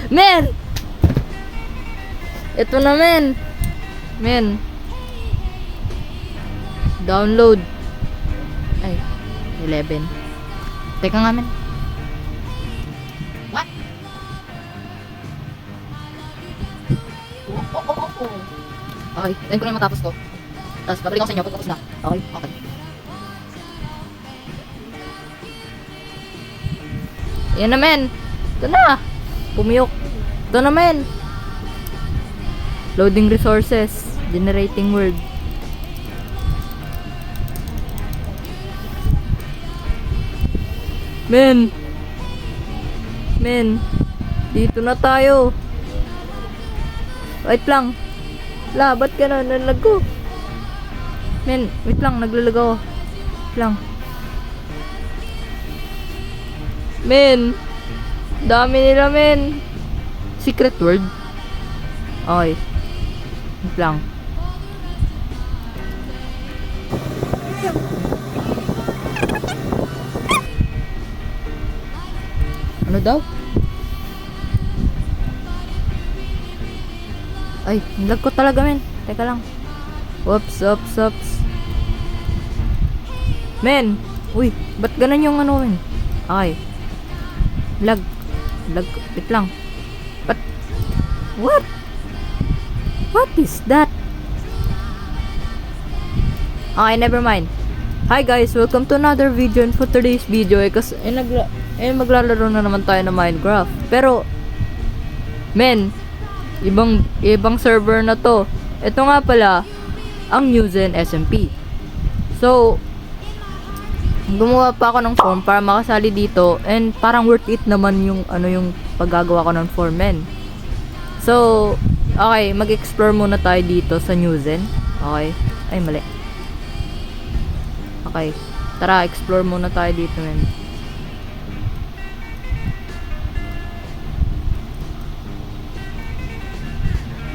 Men! Ito na, men. Men. Download. Ay, 11. Teka nga, men. What? Okay, tayo ko na yung matapos ko. Tapos, babalik ako sa inyo pag tapos na. Okay, okay. Yan na, men. Ito na. Pumiyok. Ito na, men. Loading resources. Generating word. Men. Men. Dito na tayo. Wait lang. Ba't ka na? Nalag ko. Men, wait lang. Naglalag ako. Wait lang. Men. Dami nila, men. Secret word. Okay. Wait lang. Ano daw? Ay, nilag ko talaga, men. Teka lang. Oops. Men! Uy, ba't ganun yung ano, men? Okay. Lag. Wait lang. What? What is that? Okay, never mind. Hi guys, welcome to another video, and for today's video maglalaro na naman tayo ng Minecraft. Pero men, ibang server na to. Ito nga pala ang Newzen SMP. So gumawa pa ako ng form para makasali dito, and parang worth it naman yung paggagawa ko ng form, men. So okay, mag-explore muna tayo dito sa Newzen. Okay. Ay, mali. Okay. Tara, explore muna tayo dito, men.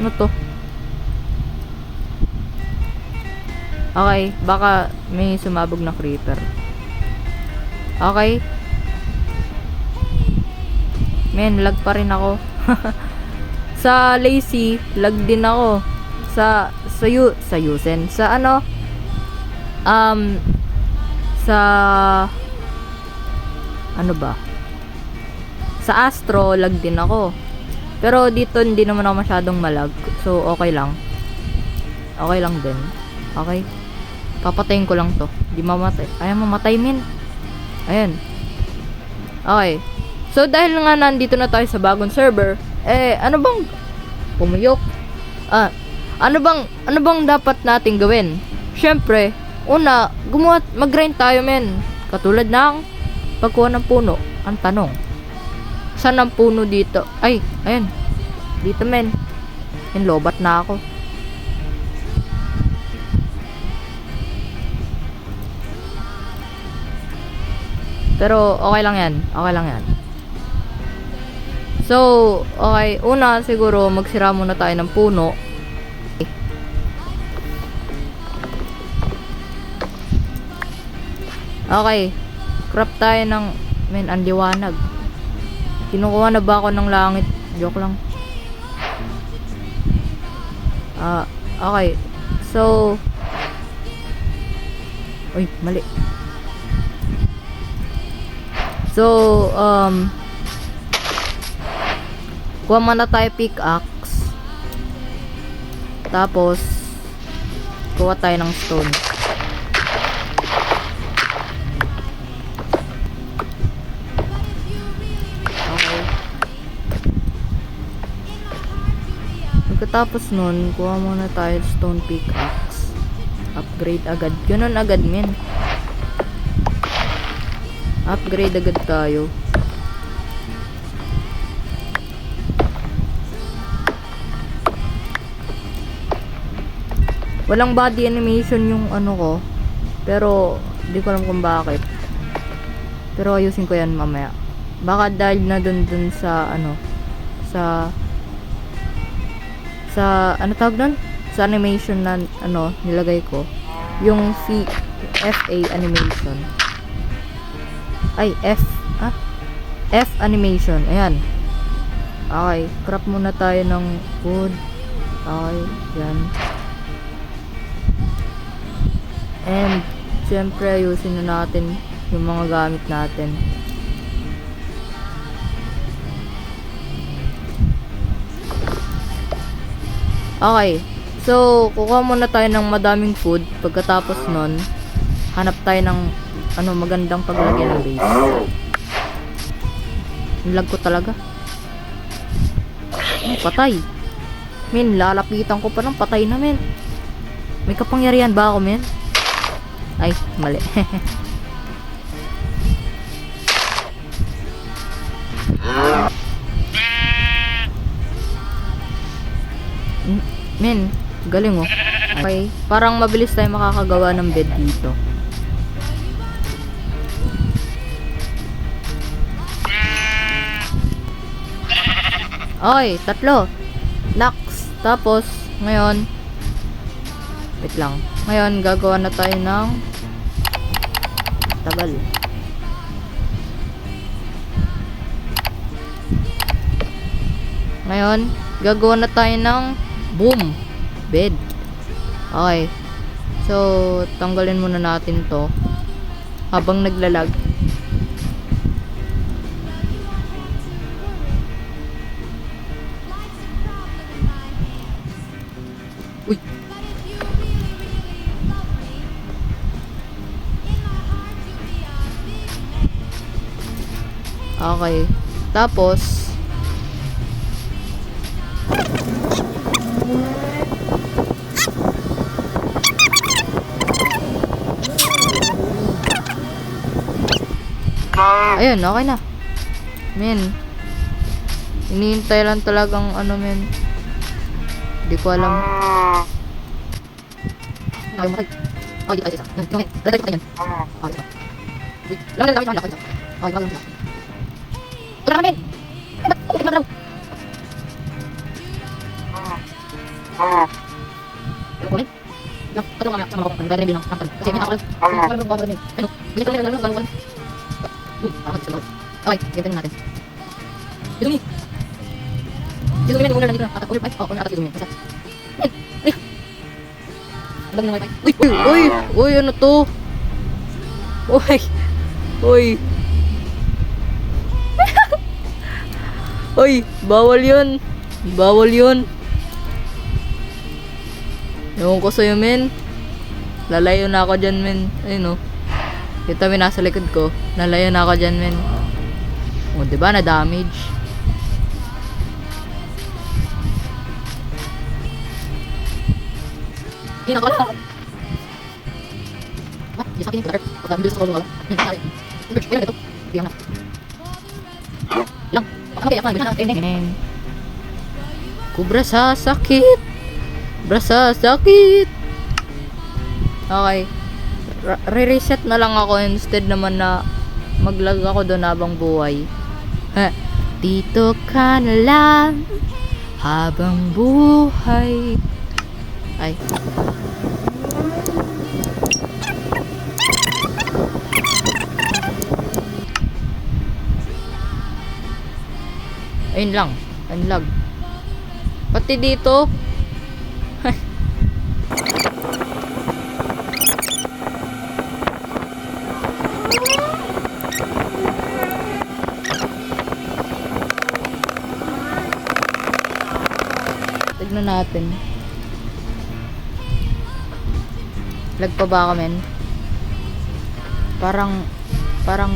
Ano to? Okay, baka may sumabog na creeper. Okay. Men, lag pa rin ako. Sa lazy, lag din ako. Sa Newzen. Sa ano ba? Sa Astro, lag din ako. Pero dito hindi naman ako masyadong malag. So okay lang. Okay lang din. Okay. Papatayin ko lang to. Di mamatay. Ayan, mamatay, men. Ayan. Okay. So dahil nga nandito na tayo sa bagong server, ano bang pumuyok? Ano bang dapat nating gawin? Syempre, una, mag-grind tayo, men. Katulad ng pagkuha ng puno. Ang tanong, saan ang puno dito? Ay, ayan. Dito, men. Lobat na ako. Pero okay lang yan. Okay lang yan. So, okay. Una, siguro, magsira muna tayo ng puno. Okay. Craft tayo ng... Men, ang liwanag. Kinukuha na ba ako ng langit? Joke lang. Okay. So... Uy, mali. So, kuha muna tayo pickaxe. Tapos, kuha tayo ng stone. Okay. Pagkatapos nun, kuha muna tayo stone pickaxe. Upgrade agad. Ganun agad, men. Upgrade agad tayo. Walang body animation yung ano ko. Pero hindi ko alam kung bakit. Pero ayusin ko yan mamaya. Baka dahil na dun sa ano, sa ano tawag nun? Sa animation na ano nilagay ko. Yung FA animation. Ay, F animation. Ayan. Okay, craft muna tayo ng food. Okay, yan. And, syempre, ayusin na natin yung mga gamit natin. Okay, so, kukuha muna tayo ng madaming food. Pagkatapos nun, hanap tayo ng magandang paglagay ng base. Nilag ko talaga. Patay. Men, lalapitan ko pa ng patay na, men. May kapangyarihan ba ako, men? Ay, mali. Men, galing oh. Okay, parang mabilis tayo makakagawa ng bed dito. Okay, 3. Next. Tapos, ngayon, wait lang. Ngayon, gagawa na tayo ng tagal. Ngayon, gagawa na tayo ng boom bed. Okay. So, tanggalin muna natin to habang naglalag. Uy. Okay. Tapos, ayun, okay na. Men, hinihintay lang talagang men. Hindi ko alam. Ay, matay. Ay, di tayo isa. Yung, dala tayo yan. Okay, isa. Wait, lang na lang. Okay, lang. Ito na kami! Ito na lang. Ito ko rin. Lang, ito nga sa mga kapag. Gagawin din lang. Kasi may ako lang. Ano, ganito lang. Okay, ganito na natin. Dito mi muna nandito na. Atak ulit. Ay, ako na atak dito mi. Basta. Alam na wifi. Uy, ano to? Uy. Uy, bawal yun. Ewan ko sa'yo, men. Lalayo na ako dyan, men. Ayun, oh. Kita mo nasa likod ko. Lalayo na ako dyan, men. O, diba? Na-damage. Hindi na ko lang. Di sa akin yung cutter. Pagka bilis ako lumala. Ilan ito? Bigyan na. Lang. Baka kaya ka. Bilang na. Kubra sa sakit. Okay. Re-reset na lang ako instead naman na mag-lag ako doon habang buhay. Dito ka na lang habang buhay. Ay. Ayun lang. Unlag. Pati dito. Tignan natin. Lag pa ba ako, men? Parang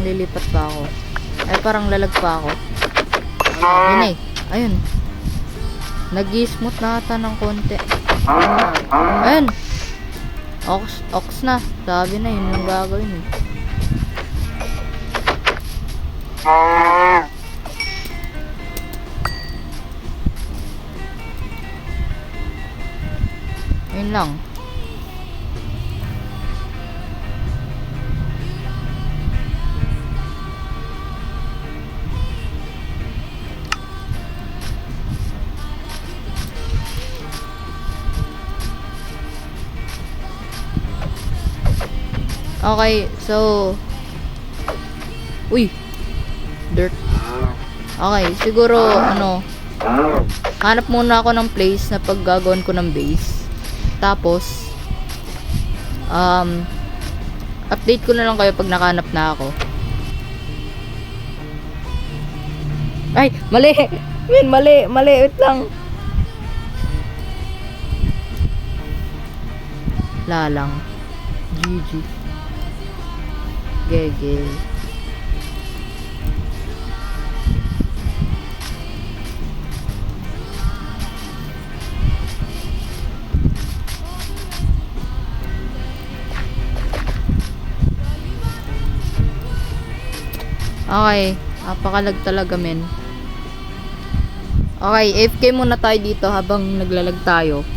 lilipat pa ako. Ay, parang lalag pa ako. Yun eh. Ayun. Nag-i-smooth na ata ng konti. Ayun. Ox na. Sabi na yun yung gagawin eh. Ayun lang. Okay, so uy, dirt. Okay, siguro Hanap muna ako ng place na paggagawin ko ng base. Tapos, update ko na lang kayo pag nakahanap na ako. Ay, mali! Min, mali! Wait lang. Lalang. GG. Gege. Okay, napakalag talaga men. Okay, AFK muna tayo dito habang naglalag tayo.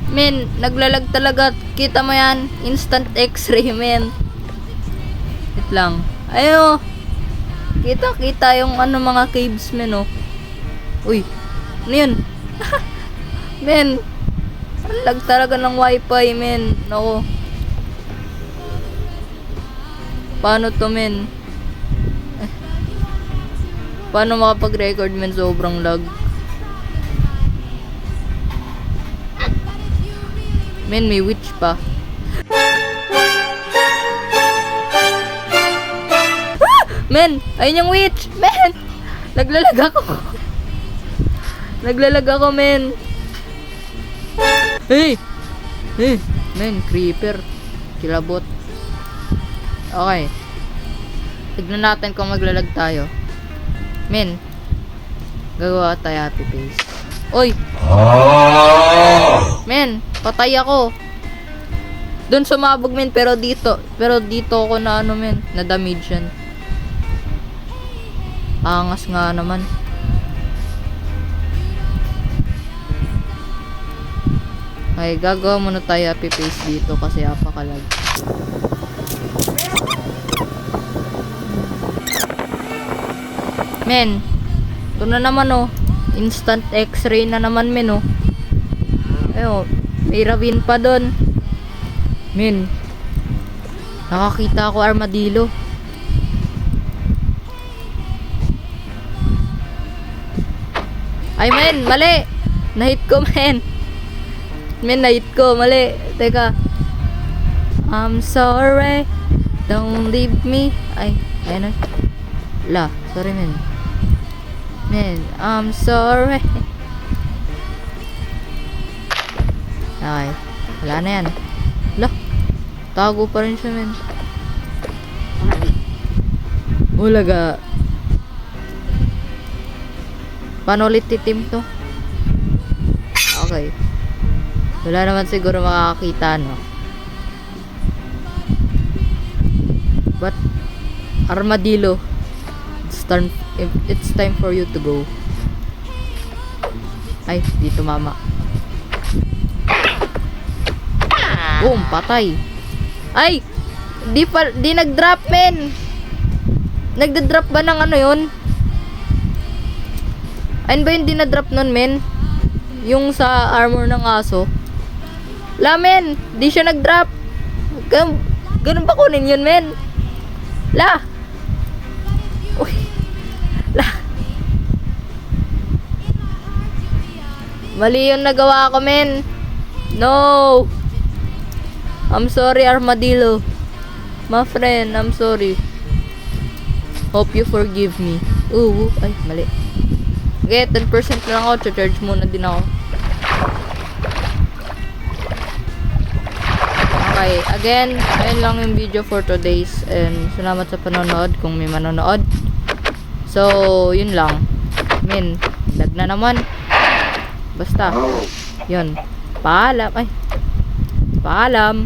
Men, naglalag talaga. Kita mo yan, instant x-ray men. Wait lang. Ayo. Kita yung ano mga caves men oh. Uy, ano yun? Men, ang lag talaga ng wifi men. Nako. Paano to men? Paano makapag-record men, sobrang lag. Men, may witch pa. Ah! Men, ayun yung witch. Men, naglalag ako. Naglalag ako men. Hey, men, creeper. Kilabot. Okay. Tignan natin kung maglalag tayo. Men, gagawa tayo happy face. Oy! Men, patay ako. Doon sumabog men, pero dito ako na ano men, na damage yan. Angas nga naman. Okay, gagawa muna tayo happy face dito kasi apakalag. Men, ito na naman oh. Instant x-ray na naman men oh. Ayun, may ravine pa doon. Men, nakakita ako armadillo. Ay men, mali. Nahit ko men. Men, nahit ko, mali. Teka. I'm sorry. Don't leave me. Ay, ayun na. Sorry men. Men, I'm sorry. Okay. Wala na yan. Lah. Tago pa rin siya, men. Ulaga. Paano ulit titim to? Okay. Wala naman siguro makakakita, no? But, armadillo. It's time for you to go. Ay, dito mama. Boom, patay. Ay, di nag-drop men. Nagda-drop ba ng ano yun? Ayun ba yung dinadrop nun men? Yung sa armor ng aso. La men, di siya nag-drop. Ganun ba kunin yun men? La. Uy. La. Mali yung nagawa ko men. No. I'm sorry armadillo. My friend, I'm sorry. Hope you forgive me. Ooh, ay mali. Okay, 10% na lang ako. Charge muna din ako. Okay, again, ayun lang yung video for today's. And salamat sa panonood kung may manonood. So, yun lang. Min, lag na naman. Basta, yun. Paalam. Ay, paalam.